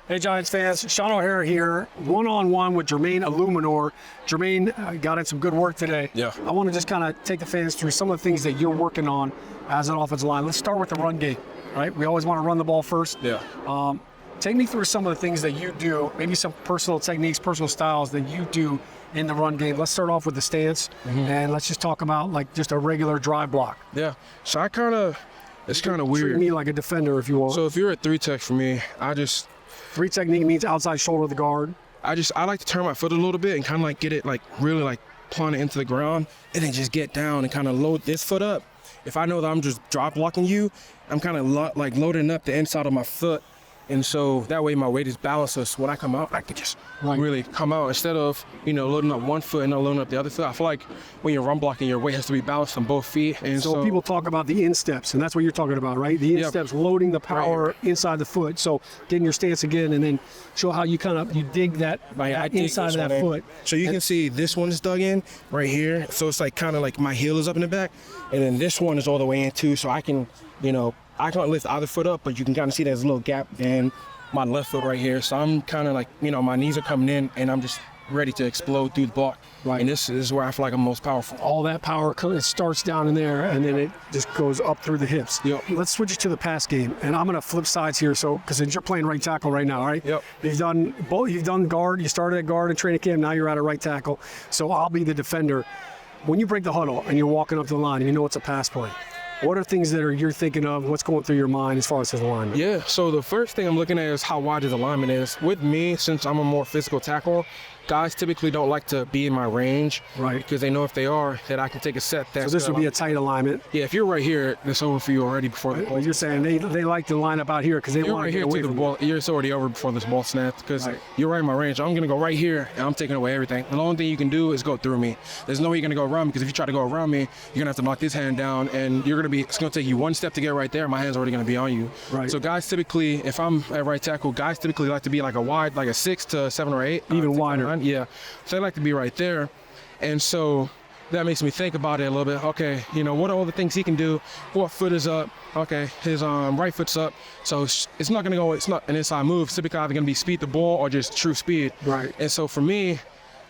Hey, Giants fans, Shaun O'Hara here, one-on-one with Jermaine Eluemunor. Jermaine got in some good work today. Yeah. I want to just kind of take the fans through some of the things that you're working on as an offensive line. Let's start with the run game, right? We always want to run the ball first. Yeah. Take me through some of the things that you do, maybe some personal techniques, personal styles that you do in the run game. Let's start off with the stance, and let's just talk about like just a regular drive block. Yeah. So it's kind of Treat weird. me like a defender if you want. So if you're at 3-tech for me, Three technique means outside shoulder of the guard. I like to turn my foot a little bit and kind of like get it like really like plant it into the ground and then just get down and kind of load this foot up. If I know that I'm just drop blocking you, I'm kind of like loading up the inside of my foot. And so that way my weight is balanced. So when I come out, I can just really come out instead of, loading up one foot and not loading up the other foot. I feel like when you're run blocking, your weight has to be balanced on both feet. And so people talk about the insteps, and that's what you're talking about, right? The insteps, loading the power inside the foot. So getting your stance again, and then show how you you dig that inside of that foot. So you can see this one is dug in right here. So it's like kind of like my heel is up in the back, and then this one is all the way in too. So I can, I can't lift either foot up, but you can kind of see there's a little gap in my left foot right here. So I'm kind of like, my knees are coming in and I'm just ready to explode through the block. Right. And this is where I feel like I'm most powerful. All that power it starts down in there and then it just goes up through the hips. Yep. Let's switch it to the pass game. And I'm going to flip sides here. So, because you're playing right tackle right now, right? Yep. You've done guard. You started at guard in training camp. Now you're at a right tackle. So I'll be the defender. When you break the huddle and you're walking up the line and you know it's a pass play, what are things that you're thinking of? What's going through your mind as far as his alignment? Yeah, so the first thing I'm looking at is how wide his alignment is. With me, since I'm a more physical tackle, guys typically don't like to be in my range, right? Because they know if they are, that I can take a set. So this would be a tight alignment. Yeah, if you're right here, it's over for you already before the ball. You're saying they like to line up out here because they want to get away from the ball. It's already over before this ball snaps because you're right in my range. I'm going to go right here, and I'm taking away everything. The only thing you can do is go through me. There's no way you're going to go around me because if you try to go around me, you're going to have to knock this hand down, and it's going to take you one step to get right there. My hand's already going to be on you. Right. So guys typically, if I'm at right tackle, guys typically like to be like a wide, like a 6 to 7 or 8. Even wider. Yeah. So they like to be right there. And so that makes me think about it a little bit. Okay, what are all the things he can do? What foot is up? Okay, his right foot's up. So it's not an inside move. It's typically either going to be speed the ball or just true speed. Right. And so for me,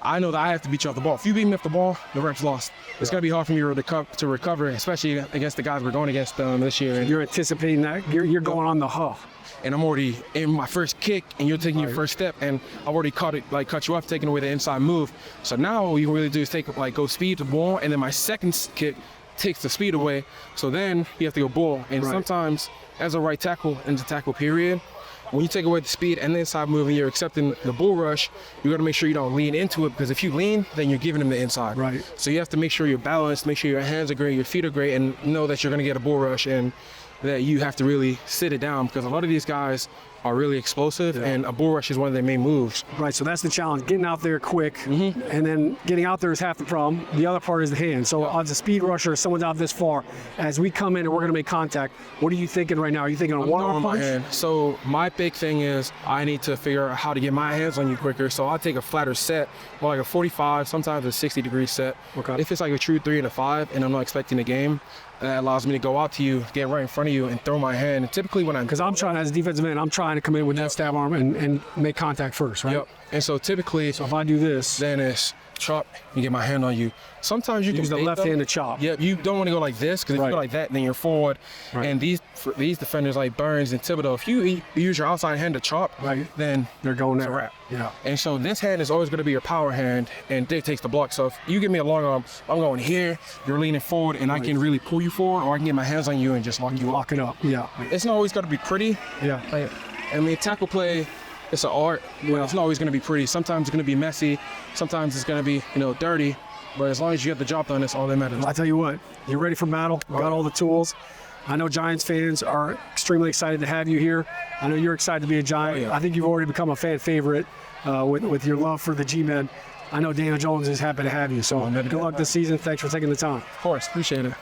I know that I have to beat you off the ball. If you beat me off the ball, the rep's lost. It's going to be hard for me to recover, especially against the guys we're going against this year. You're anticipating that. You're going on the huff. And I'm already in my first kick, and you're taking your first step, and I've already cut you off, taking away the inside move. So now what you can really do is go speed the ball, and then my second kick takes the speed away. So then you have to go bull. And sometimes, as a right tackle in the tackle period, when you take away the speed and the inside move and you're accepting the bull rush, you got to make sure you don't lean into it, because if you lean, then you're giving them the inside. Right. So you have to make sure you're balanced, make sure your hands are great, your feet are great, and know that you're going to get a bull rush and that you have to really sit it down, because a lot of these guys are really explosive, and a bull rush is one of their main moves. Right, so that's the challenge, getting out there quick, and then getting out there is half the problem. The other part is the hand. So as a speed rusher, if someone's out this far, as we come in and we're going to make contact, what are you thinking right now? Are you thinking a one-arm punch? My hand. So my big thing is I need to figure out how to get my hands on you quicker. So I'll take a flatter set, or like a 45, sometimes a 60-degree set. Okay. If it's like a true 3 and a 5, and I'm not expecting a game, that allows me to go out to you, get right in front of you, and throw my hand. And typically because I'm trying, as a defensive end, I'm trying to come in with that stab arm and make contact first, right? Yep. And so typically, if I do this, then it's chop and get my hand on you. Sometimes you use the left hand to chop. Yep. You don't want to go like this, because if you go like that, then you're forward. Right. And these defenders like Burns and Thibodeau, if you use your outside hand to chop, then they're going there. It's a wrap. Yeah. And so this hand is always going to be your power hand and dictates the block. So if you give me a long arm, I'm going here, you're leaning forward, and I can really pull you forward, or I can get my hands on you and just lock you up. Lock it up. Yeah. It's not always going to be pretty. Yeah. Tackle play, it's an art. Well, it's not always going to be pretty. Sometimes it's going to be messy. Sometimes it's going to be, dirty. But as long as you get the job done, that's all that matters. I tell you what, you're ready for battle. Got all the tools. I know Giants fans are extremely excited to have you here. I know you're excited to be a Giant. I think you've already become a fan favorite with your love for the G-Men. I know Daniel Jones is happy to have you. So good luck this season. Thanks for taking the time. Of course. Appreciate it.